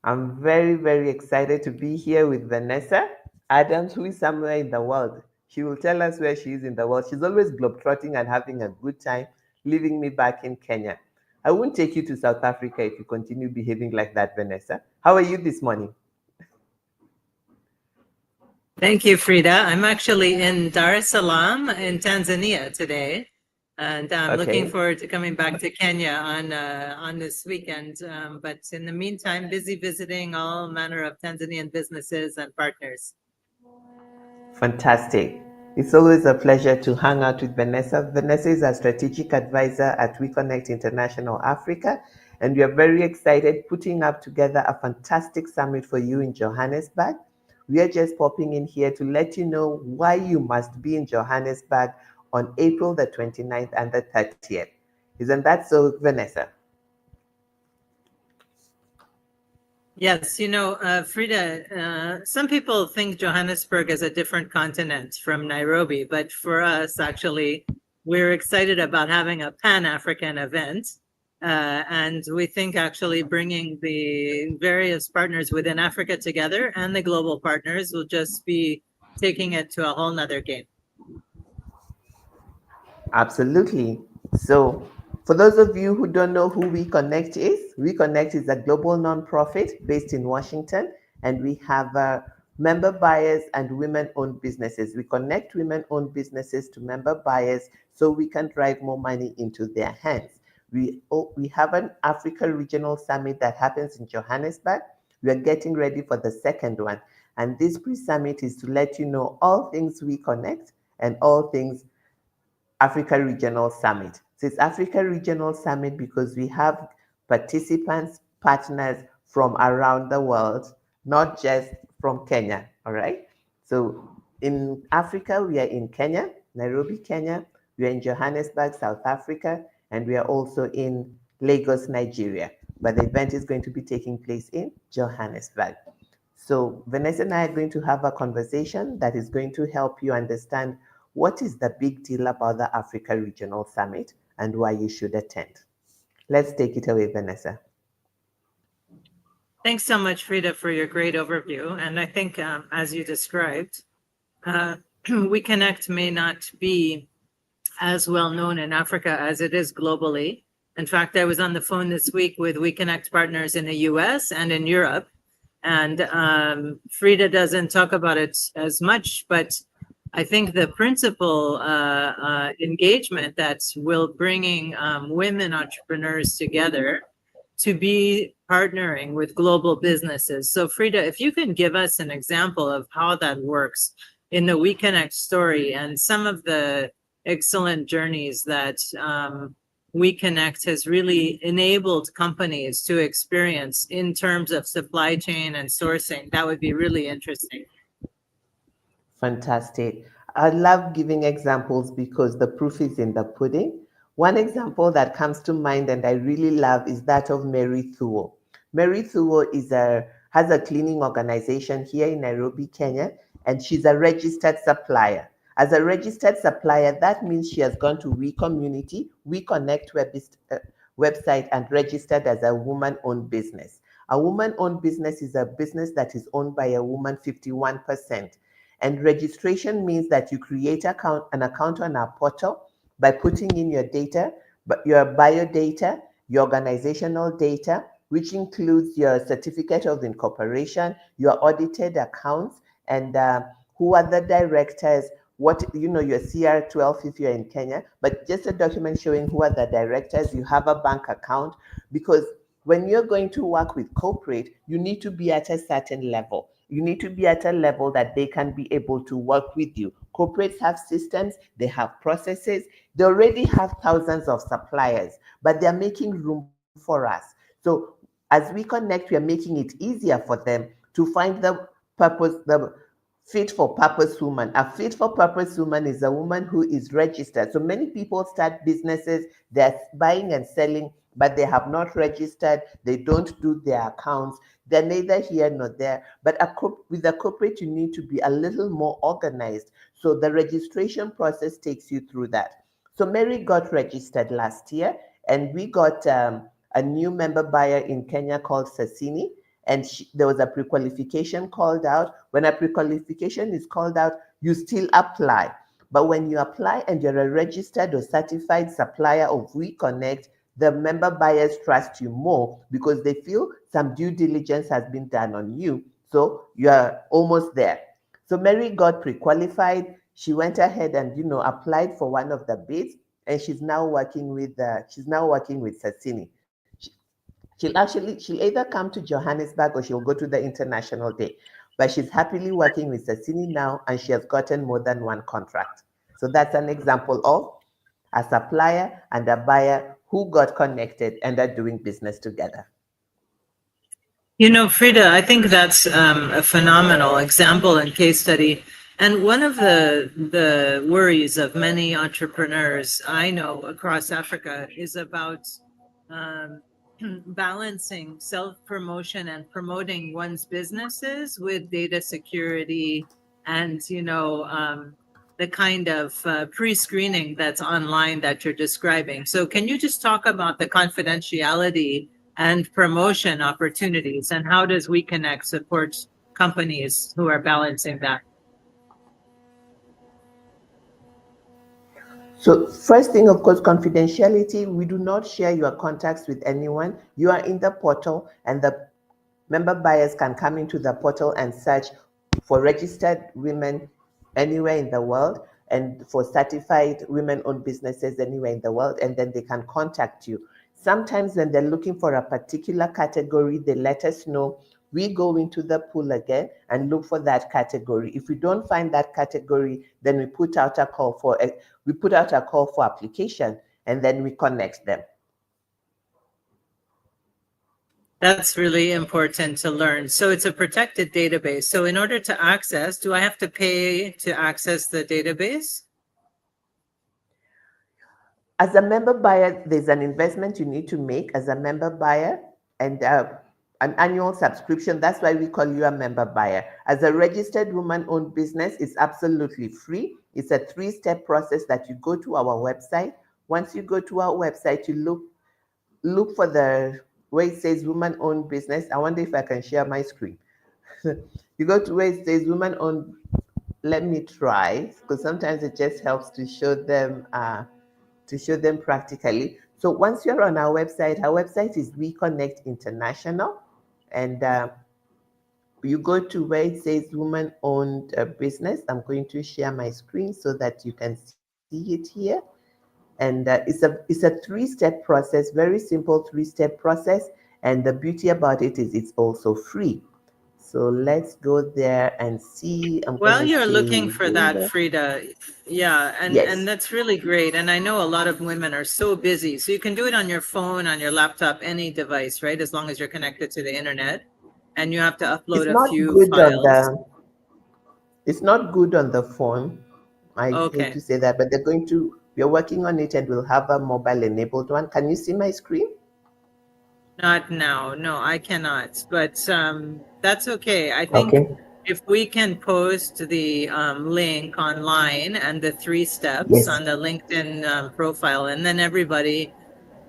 I'm very, very excited to be here with Vanessa Adams, who is somewhere in the world. She will tell us where she is in the world. She's always globetrotting and having a good time, leaving me back in Kenya. I won't take you to South Africa if you continue behaving like that, Vanessa. How are you this morning? Thank you, Frida. I'm actually in Dar es Salaam in Tanzania today, and I'm looking Okay. forward to coming back to Kenya on this weekend. But in the meantime, busy visiting all manner of Tanzanian businesses and partners. Fantastic. It's always a pleasure to hang out with Vanessa. Vanessa is a strategic advisor at WeConnect International Africa, and we are very excited putting up together a fantastic summit for you in Johannesburg. We are just popping in here to let you know why you must be in Johannesburg on April the 29th and the 30th. Isn't that so, Vanessa? Yes, Frida, some people think Johannesburg is a different continent from Nairobi, but for us, actually, we're excited about having a Pan-African event. And we think actually bringing the various partners within Africa together and the global partners will just be taking it to a whole nother game. Absolutely. So, for those of you who don't know who WeConnect is, WeConnect is a global nonprofit based in Washington, and we have member buyers and women owned businesses. We connect women owned businesses to member buyers so we can drive more money into their hands. We have an Africa Regional Summit that happens in Johannesburg. We are getting ready for the second one. And this pre summit is to let you know all things WeConnect and all things Africa Regional Summit. So it's Africa Regional Summit because we have participants, partners from around the world, not just from Kenya. All right. So in Africa, we are in Kenya, Nairobi, Kenya. We are in Johannesburg, South Africa, and we are also in Lagos, Nigeria. But the event is going to be taking place in Johannesburg. So Vanessa and I are going to have a conversation that is going to help you understand what is the big deal about the Africa Regional Summit and why you should attend. Let's take it away, Vanessa. Thanks so much, Frida, for your great overview. And I think, as you described, WeConnect may not be as well known in Africa as it is globally. In fact, I was on the phone this week with WeConnect partners in the US and in Europe. And Frida doesn't talk about it as much, but I think the principal engagement that will bringing women entrepreneurs together to be partnering with global businesses. So Frida, if you can give us an example of how that works in the WeConnect story and some of the excellent journeys that WeConnect has really enabled companies to experience in terms of supply chain and sourcing, that would be really interesting. Fantastic. I love giving examples because the proof is in the pudding. One example that comes to mind and I really love is that of Mary Thuo. Mary Thuo has a cleaning organization here in Nairobi, Kenya, and she's a registered supplier. As a registered supplier, that means she has gone to We Community, We Connect website and registered as a woman-owned business. A woman-owned business is a business that is owned by a woman 51%. And registration means that you create an account on our portal by putting in your data, but your bio data, your organizational data, which includes your certificate of incorporation, your audited accounts, and who are the directors, your CR12 if you're in Kenya, but just a document showing who are the directors, you have a bank account, because when you're going to work with corporate, you need to be at a certain level. You need to be at a level that they can be able to work with you. Corporates have systems, they have processes, they already have thousands of suppliers, but they're making room for us. So as we connect, we are making it easier for them to find the fit for purpose woman. A fit for purpose woman is a woman who is registered. So many people start businesses, they're buying and selling, but they have not registered, they don't do their accounts, they're neither here nor there. But with a corporate, you need to be a little more organized. So the registration process takes you through that. So Mary got registered last year, and we got a new member buyer in Kenya called Sasini. and there was a pre-qualification called out. When a pre-qualification is called out, you still apply. But when you apply and you're a registered or certified supplier of WeConnect, the member buyers trust you more because they feel some due diligence has been done on you. So you're almost there. So Mary got pre-qualified. She went ahead and applied for one of the bids, and she's now working with Sassini. She'll either come to Johannesburg or she'll go to the international day. But she's happily working with Sassini now, and she has gotten more than one contract. So that's an example of a supplier and a buyer who got connected and are doing business together. Frida, I think that's a phenomenal example and case study. And one of the worries of many entrepreneurs I know across Africa is about um, balancing self-promotion and promoting one's businesses with data security and, the kind of pre-screening that's online that you're describing. So can you just talk about the confidentiality and promotion opportunities, and how does WeConnect support companies who are balancing that? So first thing, of course, confidentiality. We do not share your contacts with anyone. You are in the portal, and the member buyers can come into the portal and search for registered women anywhere in the world and for certified women-owned businesses anywhere in the world, and then they can contact you. Sometimes when they're looking for a particular category, they let us know. We go into the pool again and look for that category. If we don't find that category, then we put out a call for application, and then we connect them. That's really important to learn. So it's a protected database. So in order to access, do I have to pay to access the database? As a member buyer, there's an investment you need to make as a member buyer, and an annual subscription. That's why we call you a member buyer. As a registered woman-owned business, it's absolutely free. It's a 3-step process that you go to our website. Once you go to our website, you look for the where it says woman-owned business. I wonder if I can share my screen. You go to where it says woman-owned. Let me try, because sometimes it just helps to show them practically. So once you're on our website is WeConnect International, and you go to where it says woman-owned business. I'm going to share my screen so that you can see it here. And it's a 3-step process, very simple 3-step process. And the beauty about it is it's also free. So let's go there and see. I'm Well, going to you're looking say for that, Linda. Frida. Yeah, and Yes, that's really great. And I know a lot of women are so busy. So you can do it on your phone, on your laptop, any device, right? As long as you're connected to the internet. And you have to upload it's a not few good on files. the it's not good on the phone. I hate Okay. to say that, but we're working on it, and we'll have a mobile enabled one. Can you see my screen? Not now. No, I cannot. But that's okay. I think Okay. if we can post the link online and the 3 steps Yes. on the LinkedIn profile, and then everybody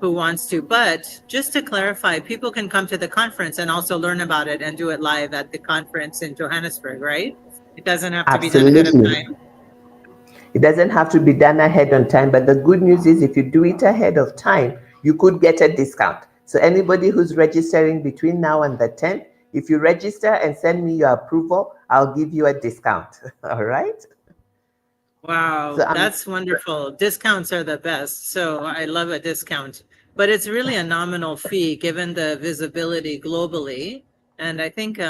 who wants to. But just to clarify, people can come to the conference and also learn about it and do it live at the conference in Johannesburg, right? It doesn't have to be done ahead of Absolutely. time. It doesn't have to be done ahead of time, but the good news is if you do it ahead of time, you could get a discount. So anybody who's registering between now and the 10th, if you register and send me your approval, I'll give you a discount. All right? So Wow, I'm that's wonderful. Discounts are the best. So I love a discount, but it's really a nominal fee given the visibility globally. And I think,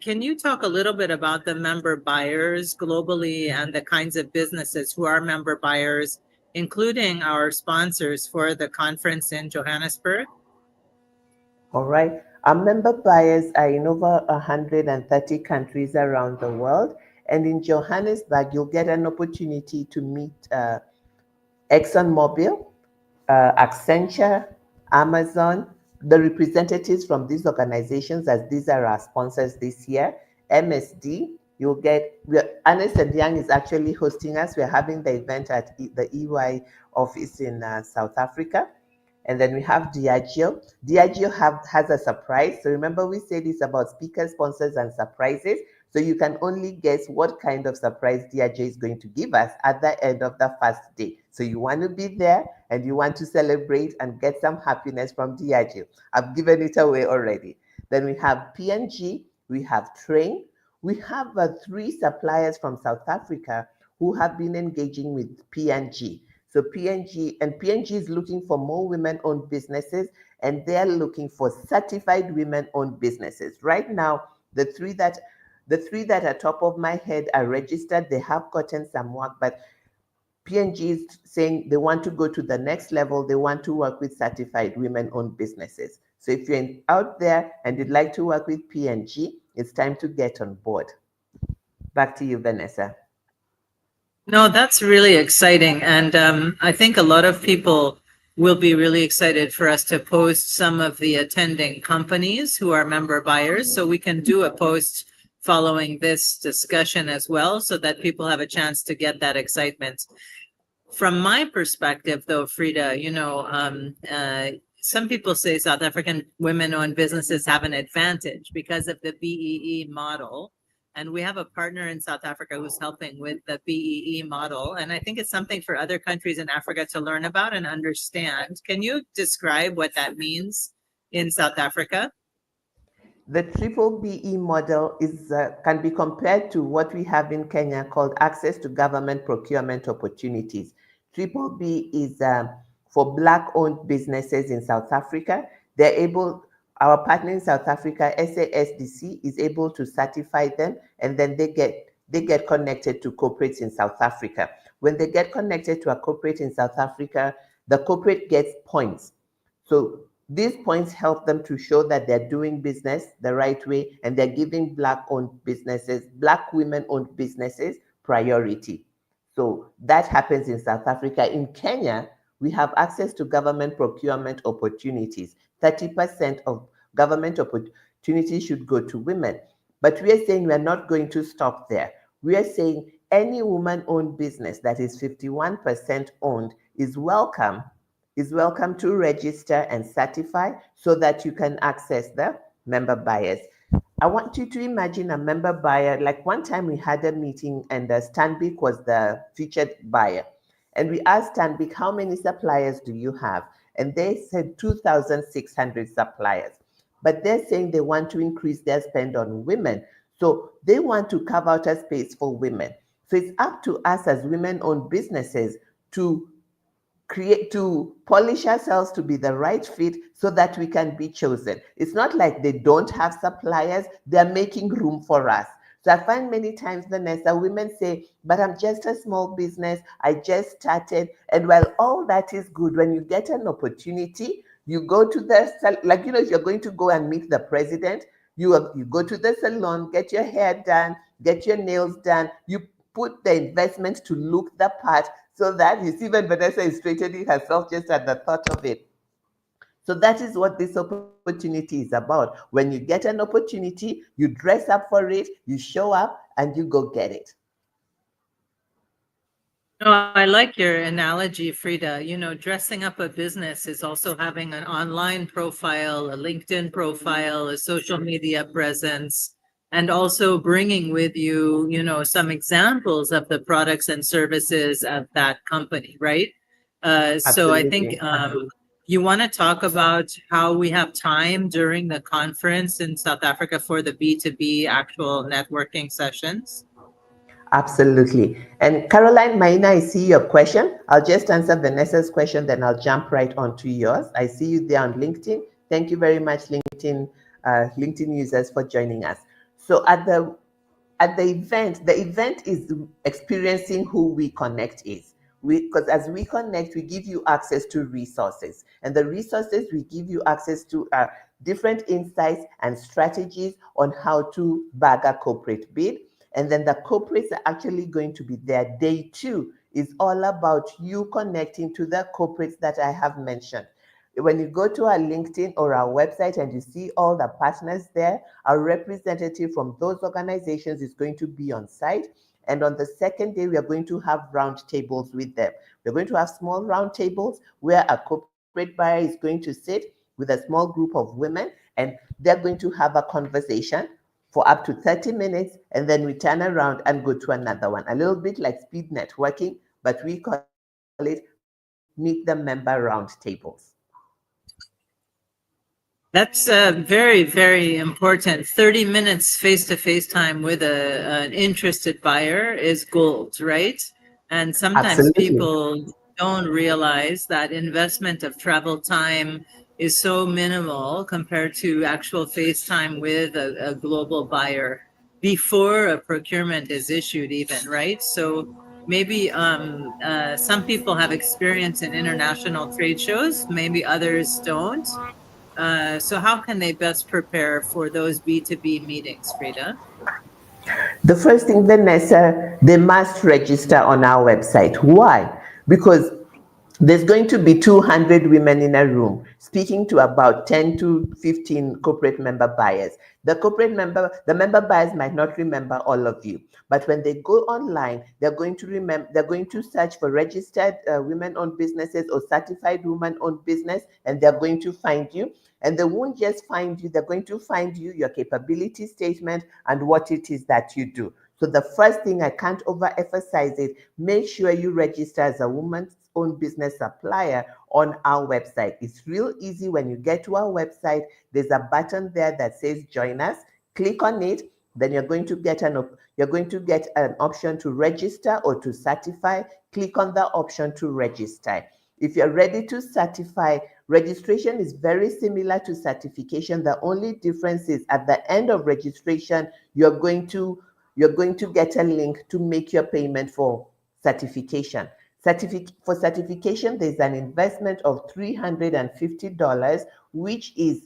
can you talk a little bit about the member buyers globally and the kinds of businesses who are member buyers, including our sponsors for the conference in Johannesburg? all right. Our member buyers are in over 130 countries around the world. And in Johannesburg, you'll get an opportunity to meet ExxonMobil, Accenture, Amazon, the representatives from these organizations, as these are our sponsors this year. MSD, Ernest and Young is actually hosting us. We're having the event at the EY office in South Africa. And then we have Diageo. Has a surprise. So remember, we said it's about speakers, sponsors, and surprises. So you can only guess what kind of surprise Diageo is going to give us at the end of the first day. So you want to be there and you want to celebrate and get some happiness from Diageo. I've given it away already. Then we have P&G, we have Train, we have three suppliers from South Africa who have been engaging with P&G. So P&G is looking for more women-owned businesses, and they're looking for certified women-owned businesses. Right now, the three that the three that are top of my head are registered. They have gotten some work, but P&G is saying they want to go to the next level. They want to work with certified women-owned businesses. So if you're out there and you'd like to work with P&G, it's time to get on board. Back to you, Vanessa. No, that's really exciting. And I think a lot of people will be really excited for us to post some of the attending companies who are member buyers. So we can do a post following this discussion as well, so that people have a chance to get that excitement. From my perspective, though, Frida, some people say South African women-owned businesses have an advantage because of the BEE model. And we have a partner in South Africa who's helping with the BEE model. And I think it's something for other countries in Africa to learn about and understand. Can you describe what that means in South Africa? The triple BE model can be compared to what we have in Kenya called access to government procurement opportunities. Triple B is for Black-owned businesses in South Africa. Our partner in South Africa, SASDC, is able to certify them, and then they get connected to corporates in South Africa. When they get connected to a corporate in South Africa, the corporate gets points. So these points help them to show that they're doing business the right way, and they're giving Black women-owned businesses priority. So that happens in South Africa. In Kenya, we have access to government procurement opportunities. 30% of government opportunities should go to women. But we are saying we are not going to stop there. We are saying any woman-owned business that is 51% owned is welcome to register and certify so that you can access the member buyers. I want you to imagine a member buyer. Like one time we had a meeting and Stanbic was the featured buyer. And we asked Stanbic, how many suppliers do you have? And they said 2,600 suppliers. But they're saying they want to increase their spend on women. So they want to carve out a space for women. So it's up to us as women-owned businesses to polish ourselves to be the right fit so that we can be chosen. It's not like they don't have suppliers, they're making room for us. So I find many times, Vanessa, women say, but I'm just a small business, I just started. And while all that is good, when you get an opportunity, you go to if you're going to go and meet the president, you go to the salon, get your hair done, get your nails done, you put the investment to look the part, so that you see when Vanessa is straightening herself just at the thought of it. So that is what this opportunity is about. When you get an opportunity, you dress up for it, you show up, and you go get it. No, I like your analogy, Frida. Dressing up a business is also having an online profile, a LinkedIn profile, a social media presence, and also bringing with you, some examples of the products and services of that company, right? So I think Absolutely. you want to talk about how we have time during the conference in South Africa for the B2B actual networking sessions. Absolutely. And Caroline Maina, I see your question. I'll just answer Vanessa's question, then I'll jump right onto yours. I see you there on LinkedIn. Thank you very much, LinkedIn users, for joining us. So the event is experiencing who We Connect is. Because as We Connect, we give you access to resources, and the resources we give you access to are different insights and strategies on how to bag a corporate bid. And then the corporates are actually going to be there. Day two is all about you connecting to the corporates that I have mentioned. When you go to our LinkedIn or our website and you see all the partners there, our representative from those organizations is going to be on site. And on the second day, we are going to have round tables with them. We're going to have small round tables where a corporate corporate buyer is going to sit with a small group of women and they're going to have a conversation for up to 30 minutes, and then we turn around and go to another one. A little bit like speed networking, but we call it meet the member roundtables. That's very, very important. 30 minutes face to face time with an interested buyer is gold, right? And sometimes Absolutely. people don't realize that investment of travel time is so minimal compared to actual face time with a global buyer before a procurement is issued, even, right? So maybe some people have experience in international trade shows, maybe others don't. So how can they best prepare for those B2B meetings, Frida? The first thing, Vanessa, they must register on our website. Why? Because there's going to be 200 women in a room speaking to about 10 to 15 corporate member buyers. The member buyers might not remember all of you, but when they go online, they're going to search for registered women-owned businesses or certified women-owned business, and they're going to find you. And they won't just find you, they're going to find you, your capability statement, and what it is that you do. So the first thing, I can't overemphasize it, make sure you register as a woman's own business supplier on our website. It's real easy. When you get to our website, there's a button there that says join us. Click on it, then you're going to get an option to register or to certify. Click on the option to register. If you're ready to certify, registration is very similar to certification. The only difference is at the end of registration, you're going to get a link to make your payment for certification. For certification, there's an investment of $350, which is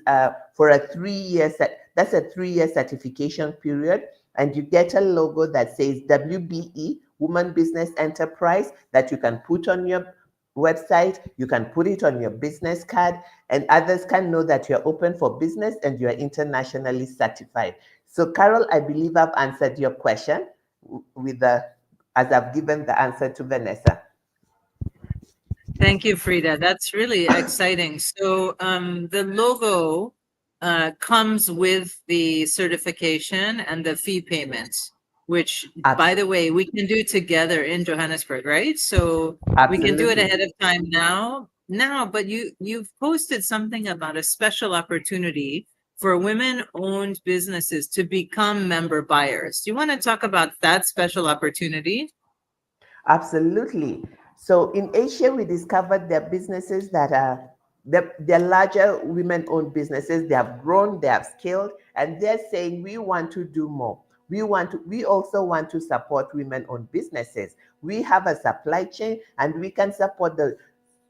for a 3 year that's a 3 year certification period, and you get a logo that says WBE, Woman Business Enterprise, that you can put on your website, you can put it on your business card, and others can know that you're open for business and you're internationally certified. So, Carol, I believe I've answered your question with the as I've given the answer to Vanessa. Thank you, Frida. That's really exciting. So the logo comes with the certification and the fee payments, which, by the way, we can do together in Johannesburg, right? So we can do it Absolutely. ahead of time now, but you've posted something about a special opportunity for women-owned businesses to become member buyers. Do you want to talk about that special opportunity? Absolutely. So in Asia, we discovered there are businesses that are they're larger women-owned businesses. They have grown, they have scaled, and they're saying we want to do more. We also want to support women-owned businesses. We have a supply chain, and we can support the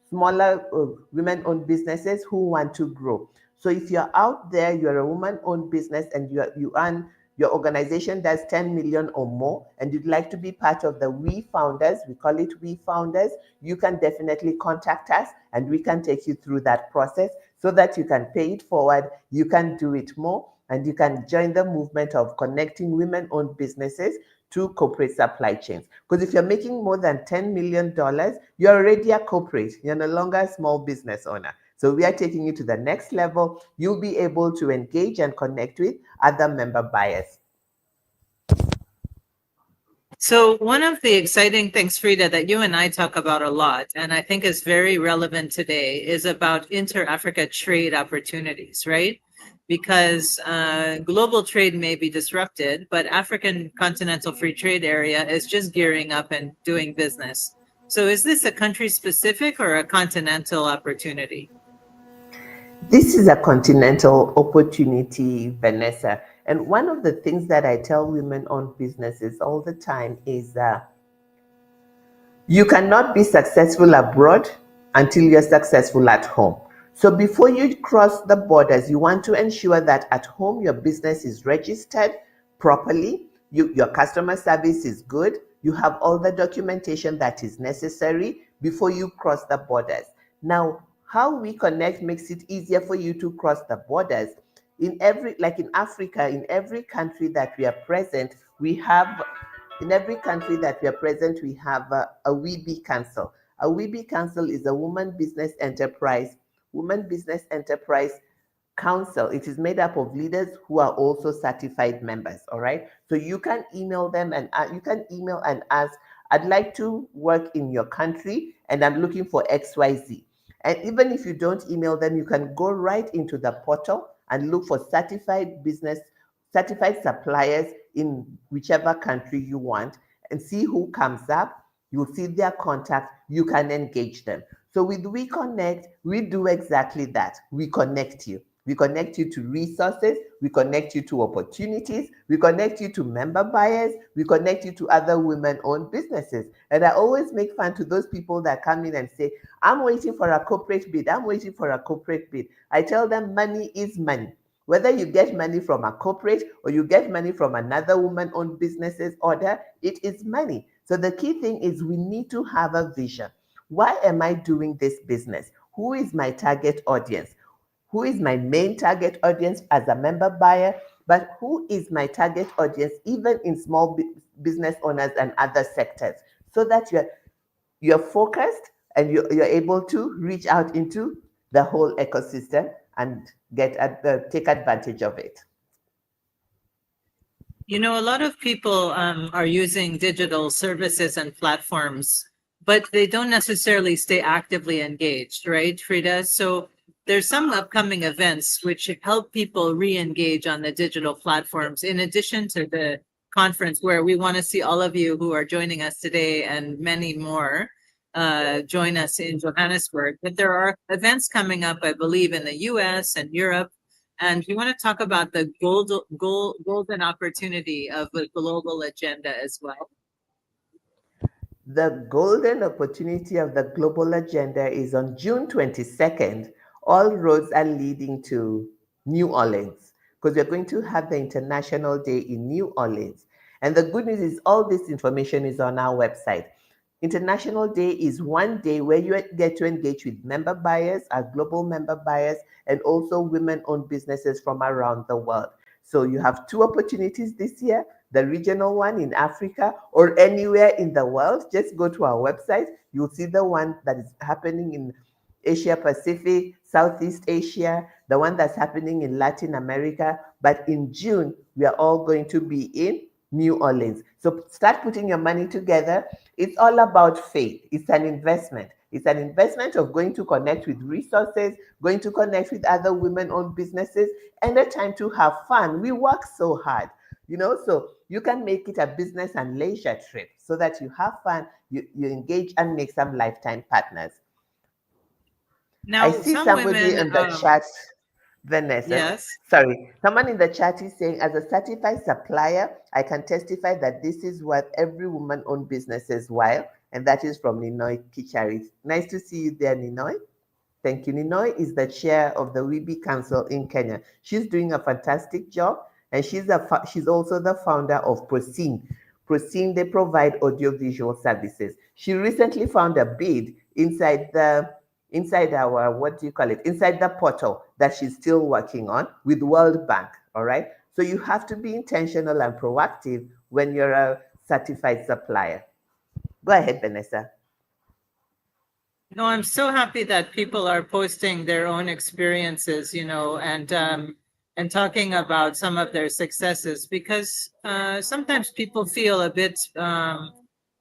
smaller women-owned businesses who want to grow. So if you're out there, you're a woman-owned business, and your organization does 10 million or more, and you'd like to be part of the We Founders, we call it We Founders, you can definitely contact us and we can take you through that process so that you can pay it forward, you can do it more, and you can join the movement of connecting women-owned businesses to corporate supply chains. Because if you're making more than $10 million, you're already a corporate. You're no longer a small business owner. So we are taking you to the next level. You'll be able to engage and connect with other member buyers. So one of the exciting things, Frida, that you and I talk about a lot, and I think is very relevant today, is about inter-Africa trade opportunities, right? Because global trade may be disrupted, but African Continental Free Trade Area is just gearing up and doing business. So is this a country specific or a continental opportunity? This is a continental opportunity, Vanessa. And one of the things that I tell women owned businesses all the time is you cannot be successful abroad until you're successful at home. So before you cross the borders, you want to ensure that at home your business is registered properly, your customer service is good, you have all the documentation that is necessary before you cross the borders. Now, how we connect makes it easier for you to cross the borders. Like in Africa, in every country that we are present, we have in every country that we are present, we have a WeBe Council. A WeBe Council is a woman business enterprise Women Business Enterprise Council. It is made up of leaders who are also certified members. All right. So you can email them and you can email and ask, I'd like to work in your country and I'm looking for XYZ. And even if you don't email them, you can go right into the portal and look for certified suppliers in whichever country you want and see who comes up. You'll see their contact. You can engage them. So with We Connect, we do exactly that. We connect you. We connect you to resources. We connect you to opportunities. We connect you to member buyers. We connect you to other women-owned businesses. And I always make fun to those people that come in and say, I'm waiting for a corporate bid. I'm waiting for a corporate bid. I tell them money is money. Whether you get money from a corporate or you get money from another woman-owned business's order, it is money. So the key thing is we need to have a vision. Why am I doing this business? Who is my target audience? Who is my main target audience as a member buyer? But who is my target audience even in small business owners and other sectors? So that you're focused and you're able to reach out into the whole ecosystem and take advantage of it. You know, a lot of people are using digital services and platforms, but they don't necessarily stay actively engaged, right, Frida? So there's some upcoming events which help people re-engage on the digital platforms, in addition to the conference where we want to see all of you who are joining us today and many more join us in Johannesburg. But there are events coming up, I believe, in the US and Europe. And we want to talk about the golden opportunity of a global agenda as well. The golden opportunity of the global agenda is on June 22nd. All roads are leading to New Orleans because we're going to have the International Day in New Orleans. And the good news is all this information is on our website. International Day is one day where you get to engage with member buyers, our global member buyers, and also women-owned businesses from around the world. So you have two opportunities this year, the regional one in Africa or anywhere in the world. Just go to our website. You'll see the one that is happening in Asia Pacific, Southeast Asia, the one that's happening in Latin America. But in June, we are all going to be in New Orleans. So start putting your money together. It's all about faith. It's an investment. It's an investment of going to connect with resources, going to connect with other women-owned businesses, and a time to have fun. We work so hard, so you can make it a business and leisure trip so that you have fun, you engage and make some lifetime partners. I Now, see some somebody women, in the chat, Vanessa. yes. Sorry, someone in the chat is saying, as a certified supplier, I can testify that this is what every woman-owned business is while, and that is from Ninoy Kichari. Nice to see you there, Ninoy. Thank you. Ninoy is the chair of the WIBI Council in Kenya. She's doing a fantastic job, and she's also the founder of Proceed. Proceed, they provide audiovisual services. She recently found a bid inside our, what do you call it, inside the portal that she's still working on with World Bank. All right. So you have to be intentional and proactive when you're a certified supplier. Go ahead, Vanessa. No, I'm so happy that people are posting their own experiences, and talking about some of their successes, because sometimes people feel a bit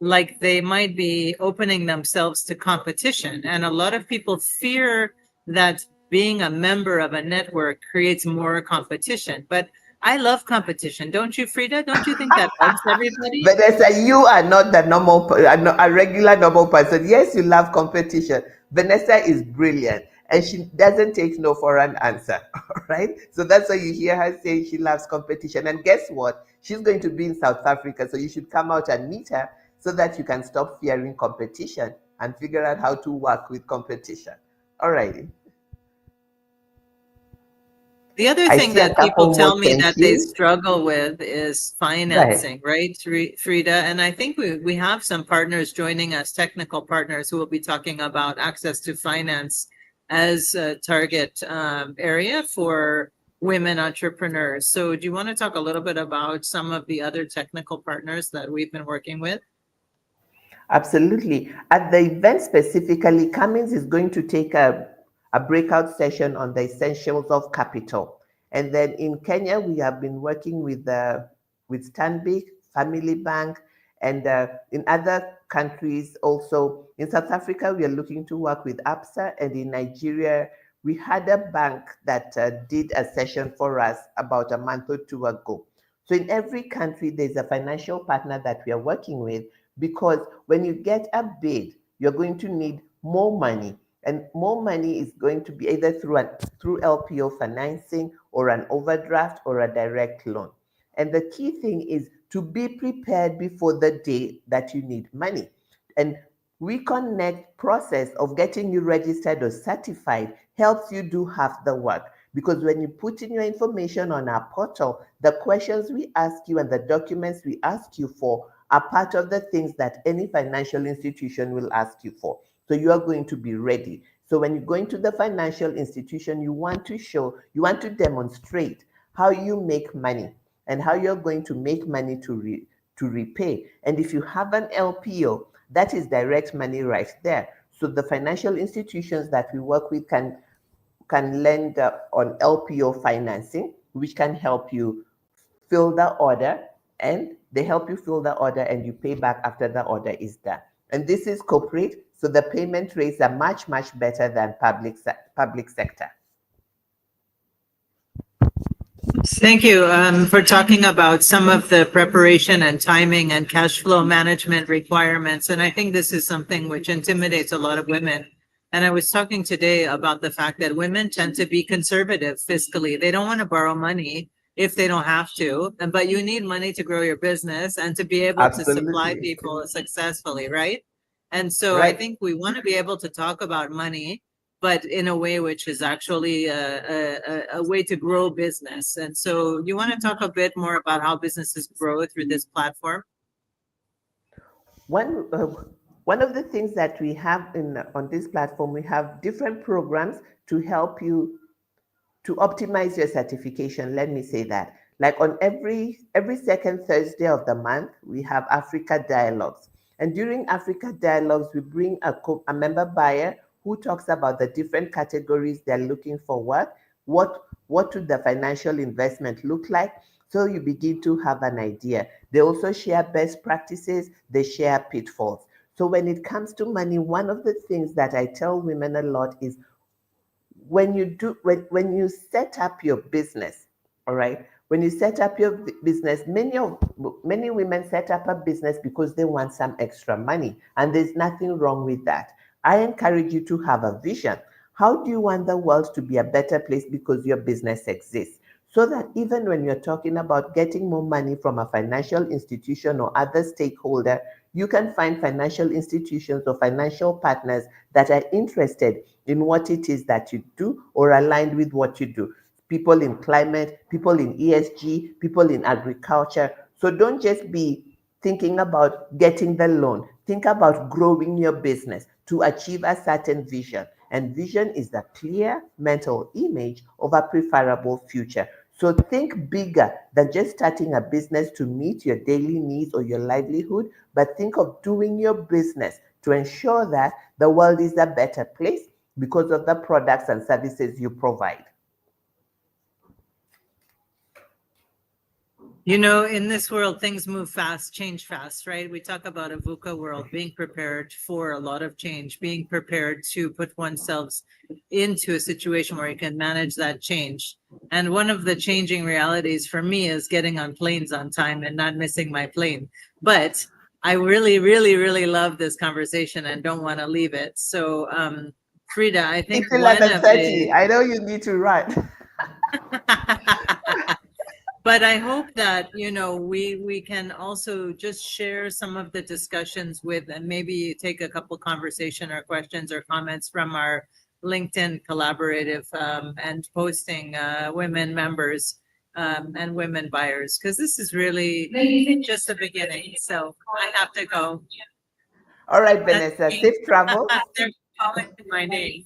like they might be opening themselves to competition. And a lot of people fear that being a member of a network creates more competition. But I love competition. Don't you, Frida? Don't you think that helps everybody? Vanessa, you are not the a regular normal person. Yes, you love competition. Vanessa is brilliant and she doesn't take no for an answer. All right. So that's why you hear her saying she loves competition. And guess what? She's going to be in South Africa. So you should come out and meet her so that you can stop fearing competition and figure out how to work with competition. All righty. The other I thing see a that people couple more tell me thank that they you. struggle with is Go ahead. financing, right, Frida? And I think we have some partners joining us, technical partners, who will be talking about access to finance as a target area for women entrepreneurs. So do you want to talk a little bit about some of the other technical partners that we've been working with? Absolutely. At the event specifically, Cummins is going to take a a breakout session on the essentials of capital. And then in Kenya, we have been working with Stanbic, Family Bank, and in other countries also. In South Africa, we are looking to work with APSA, and in Nigeria, we had a bank that did a session for us about a month or two ago. So in every country, there's a financial partner that we are working with, because when you get a bid, you're going to need more money. And more money is going to be either through LPO financing or an overdraft or a direct loan. And the key thing is to be prepared before the day that you need money. And WeConnect process of getting you registered or certified helps you do half the work, because when you put in your information on our portal, the questions we ask you and the documents we ask you for are part of the things that any financial institution will ask you for. So you are going to be ready. So when you go into the financial institution, you want to demonstrate how you make money and how you're going to make money to repay. And if you have an LPO, that is direct money right there. So the financial institutions that we work with can lend on LPO financing, which can help you fill the order, and they help you fill the order and you pay back after the order is done. And this is corporate, so the payment rates are much, much better than public sector. Thank you for talking about some of the preparation and timing and cash flow management requirements. And I think this is something which intimidates a lot of women. And I was talking today about the fact that women tend to be conservative fiscally. They don't want to borrow money if they don't have to, but you need money to grow your business and to be able to supply Absolutely. people successfully, right? And so I Right. think we want to be able to talk about money, but in a way which is actually a way to grow business. And so you want to talk a bit more about how businesses grow through this platform? One uh, one of the things that we have on this platform, we have different programs to help you to optimize your certification. Let me say that. Like on every second Thursday of the month, we have Africa Dialogues. And during Africa Dialogues, we bring a member buyer who talks about the different categories they're looking for work. What would the financial investment look like? So you begin to have an idea. They also share best practices, they share pitfalls. So when it comes to money, one of the things that I tell women a lot is when you set up your business, all right, when you set up your business, many women set up a business because they want some extra money, and there's nothing wrong with that. I encourage you to have a vision. How do you want the world to be a better place because your business exists? So that even when you're talking about getting more money from a financial institution or other stakeholder, you can find financial institutions or financial partners that are interested in what it is that you do or aligned with what you do. People in climate, people in ESG, people in agriculture. So don't just be thinking about getting the loan. Think about growing your business to achieve a certain vision. And vision is the clear mental image of a preferable future. So think bigger than just starting a business to meet your daily needs or your livelihood, but think of doing your business to ensure that the world is a better place because of the products and services you provide. You know, in this world, things move fast, change fast, right? We talk about a VUCA world, being prepared for a lot of change, being prepared to put oneself into a situation where you can manage that change. And one of the changing realities for me is getting on planes on time and not missing my plane. But I really, really, really love this conversation and don't want to leave it. So, Frida, I think It's one of 11:30. the I know you need to run. but I hope that, you know, we can also just share some of the discussions with, and maybe take a couple conversation or questions or comments from our LinkedIn collaborative, and posting women members, and women buyers, because this is really just the beginning. So I have to go. All right, That's Vanessa, me. safe travels. They're calling my name.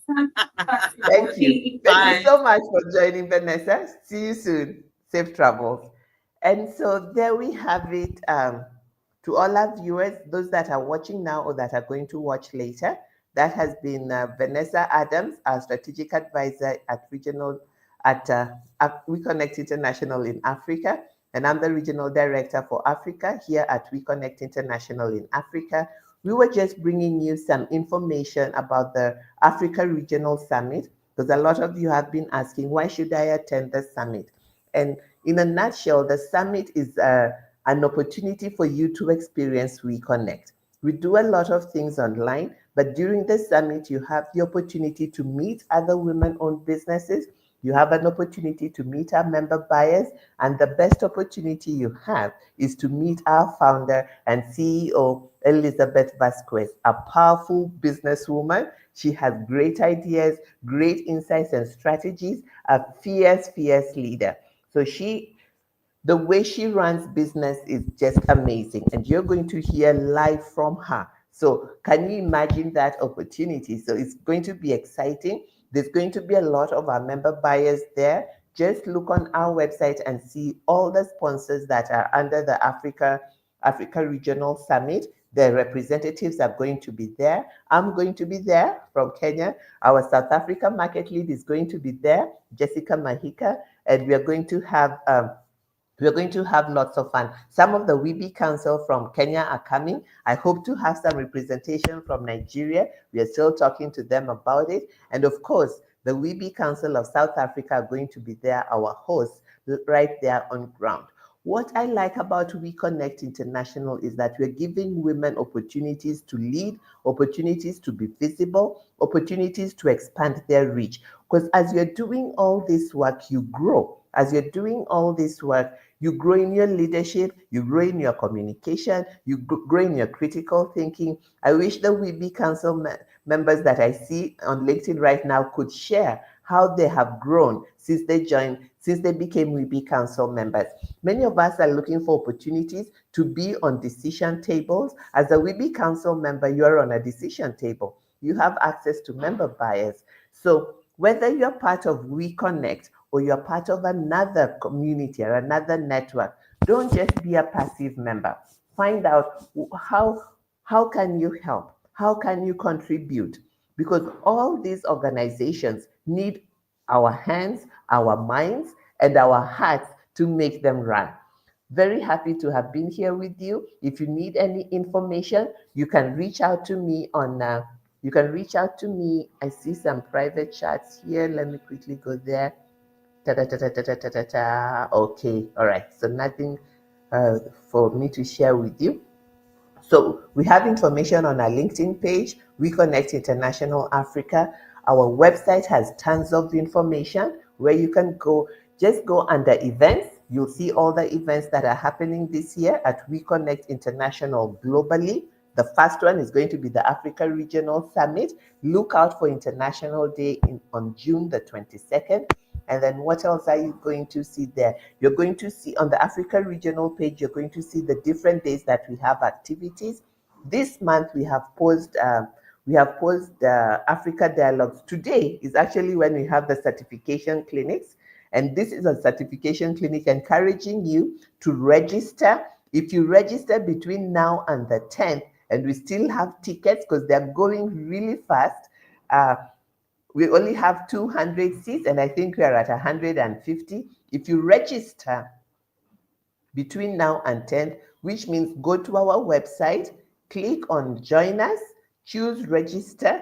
Thank you. Thank you Bye. so much for joining, Vanessa. See you soon. Safe travels. And so there we have it. To all our viewers, those that are watching now or that are going to watch later, That has been Vanessa Adams, our strategic advisor at regional at WeConnect International in Africa, and I'm the regional director for Africa here at WeConnect International in Africa. We were just bringing you some information about the Africa Regional Summit because a lot of you have been asking, why should I attend the summit? And in a nutshell, the summit is an opportunity for you to experience WeConnect. We do a lot of things online, but during the summit, you have the opportunity to meet other women owned businesses. You have an opportunity to meet our member buyers, and the best opportunity you have is to meet our founder and CEO, Elizabeth Vasquez, a powerful businesswoman. She has great ideas, great insights and strategies, a fierce leader. So the way she runs business is just amazing, and you're going to hear live from her. So can you imagine that opportunity? So it's going to be exciting. There's going to be a lot of our member buyers there. Just look on our website and see all the sponsors that are under the Africa Regional Summit. The representatives are going to be there. I'm going to be there from Kenya. Our South Africa market lead is going to be there, Jessica Mahika, and we're going to have lots of fun. Some of the WeBe Council from Kenya are coming. I hope to have some representation from Nigeria. We are still talking to them about it. And of course, the WeBe Council of South Africa are going to be there, our hosts, right there on ground. What I like about WeConnect International is that we're giving women opportunities to lead, opportunities to be visible, opportunities to expand their reach. Because as you're doing all this work, you grow. As you're doing all this work, you grow in your leadership, you grow in your communication, you grow in your critical thinking. I wish the WeBe Council members that I see on LinkedIn right now could share how they have grown since they became WeBe Council members. Many of us are looking for opportunities to be on decision tables. As a WeBe Council member, you're on a decision table. You have access to member buyers. So whether you're part of WeConnect or you're part of another community or another network, don't just be a passive member. Find out how can you help? How can you contribute? Because all these organizations need our hands, our minds, and our hearts to make them run. Very happy to have been here with you. If you need any information, you can reach out to me on you can reach out to me. I see some private chats here. Let me quickly go there. Ta ta ta ta ta ta ta ta. Okay, all right. So nothing for me to share with you. So we have information on our LinkedIn page, We Connect International Africa. Our website has tons of information where you can go. Just go under events. You'll see all the events that are happening this year at We Connect International globally. The first one is going to be the Africa Regional Summit. Look out for International Day on June the 22nd. And then what else are you going to see there? You're going to see on the Africa regional page, you're going to see the different days that we have activities. This month we have paused Africa Dialogues. Today is actually when we have the certification clinics. And this is a certification clinic encouraging you to register. If you register between now and the 10th, and we still have tickets because they're going really fast, we only have 200 seats, and I think we are at 150. If you register between now and 10th, which means go to our website, click on join us, choose register,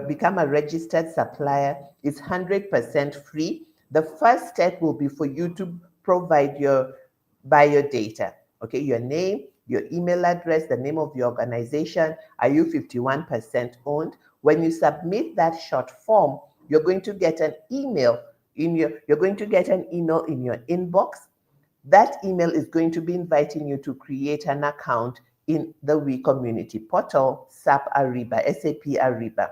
become a registered supplier. It's 100% free. The first step will be for you to provide your biodata, okay, your name, your email address, the name of your organization. Are you 51% owned? When you submit that short form, you're going to get an email in your inbox. That email is going to be inviting you to create an account in the We Community Portal, SAP Ariba, SAP Ariba.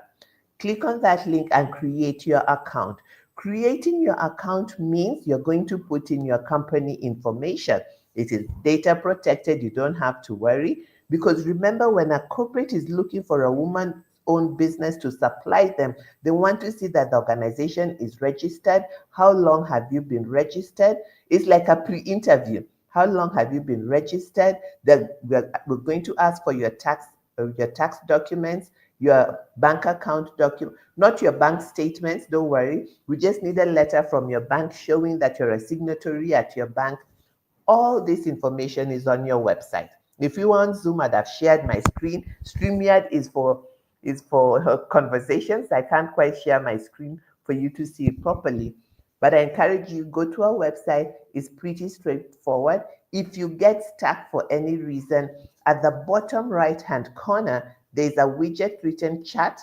Click on that link and create your account. Creating your account means you're going to put in your company information. It is data protected. You don't have to worry. Because remember, when a corporate is looking for a woman-owned business to supply them, they want to see that the organization is registered. How long have you been registered? It's like a pre-interview. How long have you been registered? We're going to ask for your tax documents. your bank account document, not your bank statements, don't worry. We just need a letter from your bank showing that you're a signatory at your bank. All this information is on your website. If you want Zoom, I'd have shared my screen. StreamYard is for conversations. I can't quite share my screen for you to see it properly. But I encourage you, go to our website. It's pretty straightforward. If you get stuck for any reason, at the bottom right-hand corner, there's a widget written chat.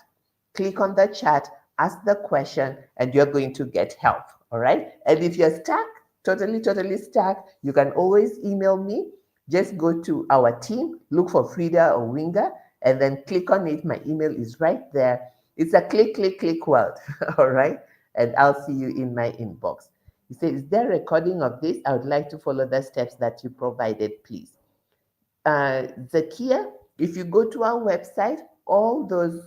Click on the chat, ask the question, and you're going to get help. All right. And if you're stuck, totally stuck, you can always email me. Just go to our team, look for Frida or Winger, and then click on it. My email is right there. It's a click world. All right. And I'll see you in my inbox. You say, is there a recording of this? I would like to follow the steps that you provided, please. Zakia, if you go to our website, all the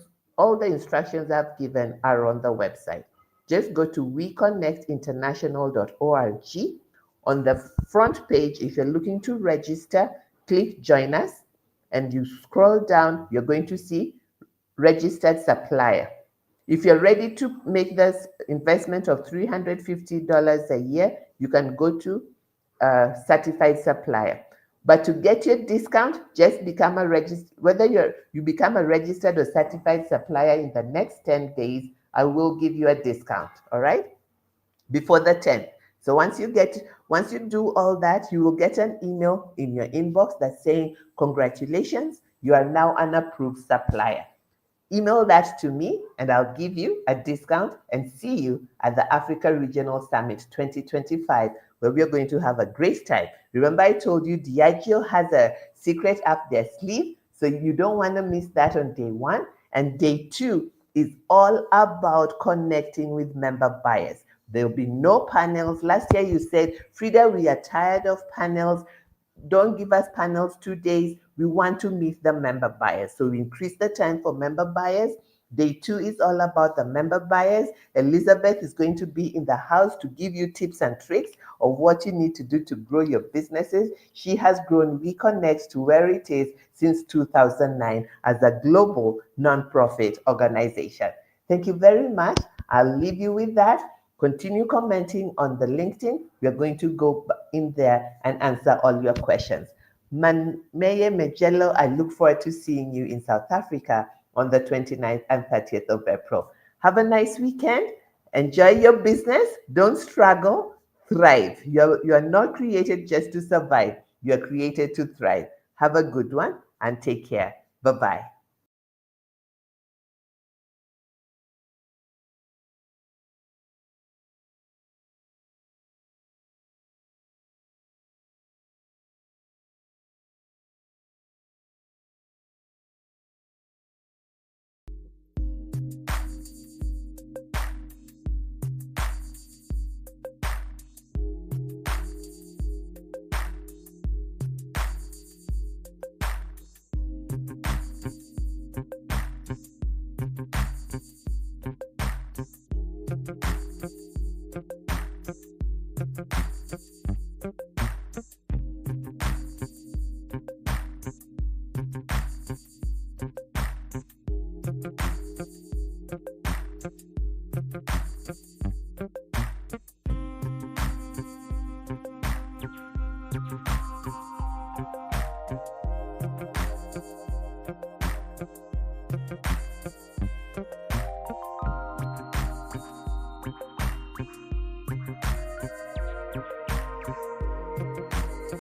instructions I've given are on the website. Just go to weconnectinternational.org. On the front page, if you're looking to register, click join us, and you scroll down, you're going to see registered supplier. If you're ready to make this investment of $350 a year, you can go to certified supplier. But to get your discount, just become a whether you become a registered or certified supplier in the next 10 days, I will give you a discount, all right? Before the 10th. So once you do all that, you will get an email in your inbox that's saying, congratulations, you are now an approved supplier. Email that to me and I'll give you a discount and see you at the Africa Regional Summit 2025, where we are going to have a great time. Remember, I told you Diageo has a secret up their sleeve, so you don't want to miss that on day one. And day two is all about connecting with member buyers. There'll be no panels. Last year you said, Frida, we are tired of panels. Don't give us panels 2 days. We want to meet the member buyers. So we increase the time for member buyers. Day two is all about the member buyers. Elizabeth is going to be in the house to give you tips and tricks of what you need to do to grow your businesses. She has grown WeConnect to where it is since 2009 as a global nonprofit organization. Thank you very much. I'll leave you with that. Continue commenting on the LinkedIn. We're going to go in there and answer all your questions. Meye Mejello, I look forward to seeing you in South Africa on the 29th and 30th of April. Have a nice weekend. Enjoy your business. Don't struggle. Thrive. You're not created just to survive. You're created to thrive. Have a good one and take care. Bye-bye.